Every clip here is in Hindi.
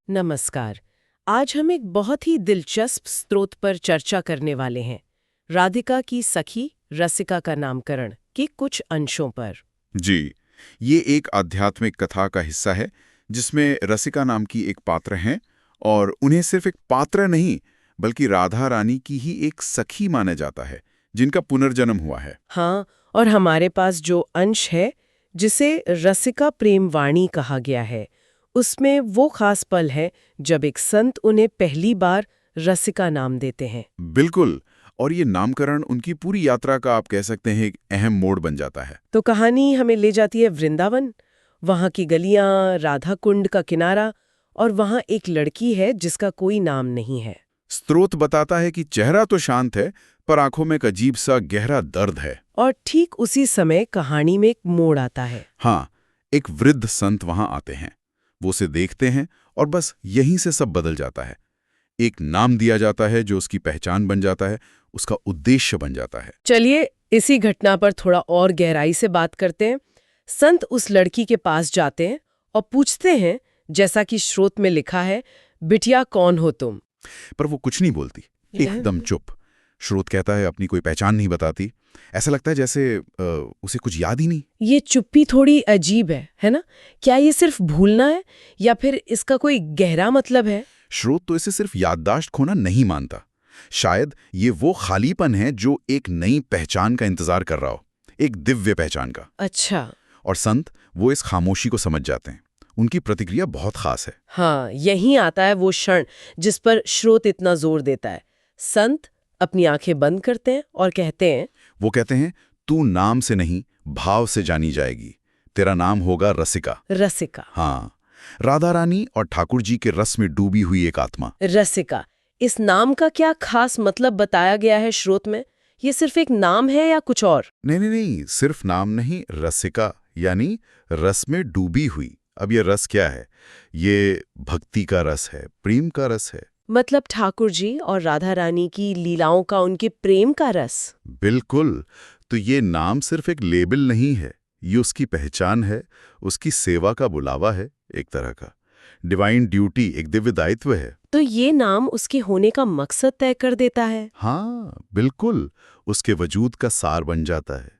नमस्कार। आज हम एक बहुत ही दिलचस्प स्रोत पर चर्चा करने वाले हैं, राधिका की सखी रसिका का नामकरण के कुछ अंशों पर। जी, ये एक आध्यात्मिक कथा का हिस्सा है जिसमें रसिका नाम की एक पात्र हैं और उन्हें सिर्फ एक पात्र नहीं बल्कि राधा रानी की ही एक सखी माना जाता है जिनका पुनर्जन्म हुआ है। हाँ, और हमारे पास जो अंश है जिसे रसिका प्रेम वाणी कहा गया है, उसमें वो खास पल है जब एक संत उन्हें पहली बार रसिका नाम देते हैं। बिल्कुल, और ये नामकरण उनकी पूरी यात्रा का आप कह सकते हैं एक अहम मोड़ बन जाता है। तो कहानी हमें ले जाती है वृंदावन, वहाँ की गलियाँ, राधा कुंड का किनारा, और वहाँ एक लड़की है जिसका कोई नाम नहीं है। स्रोत बताता है कि चेहरा तो शांत है पर आंखों में एक अजीब सा गहरा दर्द है। और ठीक उसी समय कहानी में एक मोड़ आता है। हाँ, एक वृद्ध संत वहां आते हैं। वो उसे देखते हैं और बस यहीं से सब बदल जाता है। एक नाम दिया जाता है जो उसकी पहचान बन जाता है, उसका उद्देश्य बन जाता है। चलिए इसी घटना पर थोड़ा और गहराई से बात करते हैं। संत उस लड़की के पास जाते हैं और पूछते हैं, जैसा कि स्रोत में लिखा है, बिटिया कौन हो तुम? पर वो कुछ नहीं बोलती, एकदम चुप। स्रोत कहता है अपनी कोई पहचान नहीं बताती। ऐसा लगता है जैसे उसे कुछ याद ही नहीं। ये चुप्पी थोड़ी अजीब है ना? क्या ये सिर्फ भूलना है या फिर इसका कोई गहरा मतलब है? स्रोत तो इसे सिर्फ याददाश्त खोना नहीं मानता। शायद ये वो खालीपन है जो एक नई पहचान का इंतजार कर रहा हो, एक दिव्य पहचान का। अच्छा। और संत वो इस खामोशी को समझ जाते हैं। उनकी प्रतिक्रिया बहुत खास है। हाँ, यहीं आता है वो क्षण जिस पर स्रोत इतना जोर देता है। संत अपनी आंखें बंद करते हैं और कहते हैं, वो कहते हैं, तू नाम से नहीं भाव से जानी जाएगी। तेरा नाम होगा रसिका। रसिका। हाँ, राधा रानी और ठाकुर जी के रस में डूबी हुई एक आत्मा। रसिका, इस नाम का क्या खास मतलब बताया गया है स्रोत में? ये सिर्फ एक नाम है या कुछ और? नहीं नहीं नहीं, सिर्फ नाम नहीं, रसिका यानी रस में डूबी हुई। अब ये रस क्या है? ये भक्ति का रस है, प्रेम का रस है। मतलब ठाकुर जी और राधा रानी की लीलाओं का, उनके प्रेम का रस। बिल्कुल। तो ये नाम सिर्फ एक लेबल नहीं है, ये उसकी पहचान है, उसकी सेवा का बुलावा है, एक तरह का डिवाइन ड्यूटी, एक दिव्य दायित्व है। तो ये नाम उसके होने का मकसद तय कर देता है। हाँ बिल्कुल, उसके वजूद का सार बन जाता है।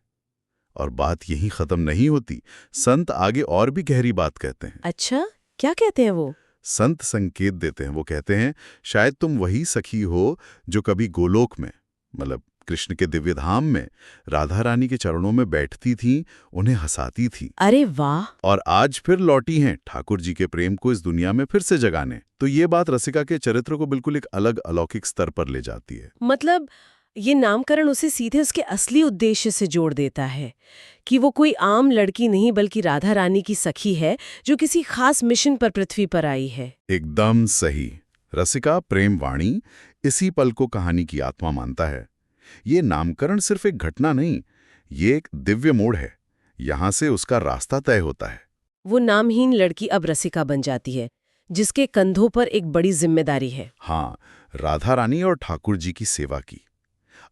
और बात यहीं खत्म नहीं होती। संत आगे और भी गहरी बात कहते हैं। अच्छा, क्या कहते हैं वो? संत संकेत देते हैं। वो कहते हैं, शायद तुम वही सखी हो जो कभी गोलोक में, मतलब कृष्ण के दिव्य धाम में, राधा रानी के चरणों में बैठती थी, उन्हें हंसाती थी। अरे वाह! और आज फिर लौटी हैं ठाकुर जी के प्रेम को इस दुनिया में फिर से जगाने। तो ये बात रसिका के चरित्र को बिल्कुल एक अलग अलौकिक स्तर पर ले जाती है। मतलब ये नामकरण उसे सीधे उसके असली उद्देश्य से जोड़ देता है कि वो कोई आम लड़की नहीं बल्कि राधा रानी की सखी है जो किसी खास मिशन पर पृथ्वी पर आई है। एकदम सही। रसिका प्रेम वाणी इसी पल को कहानी की आत्मा मानता है। ये नामकरण सिर्फ एक घटना नहीं, ये एक दिव्य मोड़ है। यहाँ से उसका रास्ता तय होता है। वो नामहीन लड़की अब रसिका बन जाती है, जिसके कंधों पर एक बड़ी जिम्मेदारी है। हाँ, राधा रानी और ठाकुर जी की सेवा की।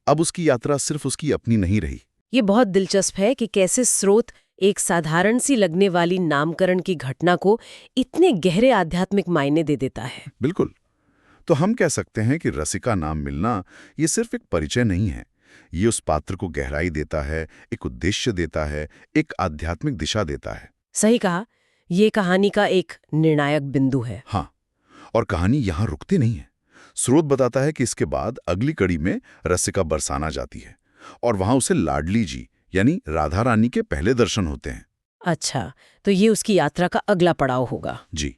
अब उसकी यात्रा सिर्फ उसकी अपनी नहीं रही। ये बहुत दिलचस्प है कि कैसे स्रोत एक साधारण सी लगने वाली नामकरण की घटना को इतने गहरे आध्यात्मिक मायने दे देता है। बिल्कुल। तो हम कह सकते हैं कि रसिका नाम मिलना ये सिर्फ एक परिचय नहीं है, ये उस पात्र को गहराई देता है, एक उद्देश्य देता है, एक आध्यात्मिक दिशा देता है। सही कहा, ये कहानी का एक निर्णायक बिंदु है। हाँ, और कहानी यहाँ रुकती नहीं है। स्रोत बताता है कि इसके बाद अगली कड़ी में रसिका बरसाना जाती है और वहां उसे लाडली जी यानी राधा रानी के पहले दर्शन होते हैं। अच्छा, तो ये उसकी यात्रा का अगला पड़ाव होगा। जी,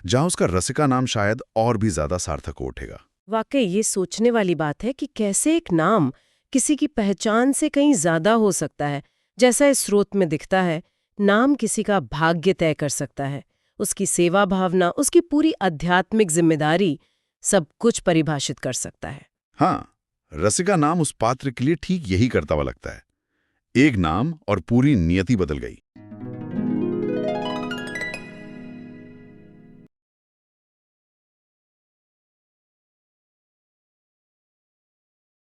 जहां उसका रसिका नाम शायद और भी ज्यादा सार्थक हो उठेगा। वाकई ये सोचने वाली बात है कि कैसे एक नाम किसी की पहचान से कहीं ज्यादा हो सकता है। जैसा इस स्रोत में दिखता है, नाम किसी का भाग्य तय कर सकता है। उसकी सेवा भावना, उसकी पूरी आध्यात्मिक जिम्मेदारी, सब कुछ परिभाषित कर सकता है। हाँ, रसिका नाम उस पात्र के लिए ठीक यही करता हुआ लगता है। एक नाम और पूरी नियति बदल गई।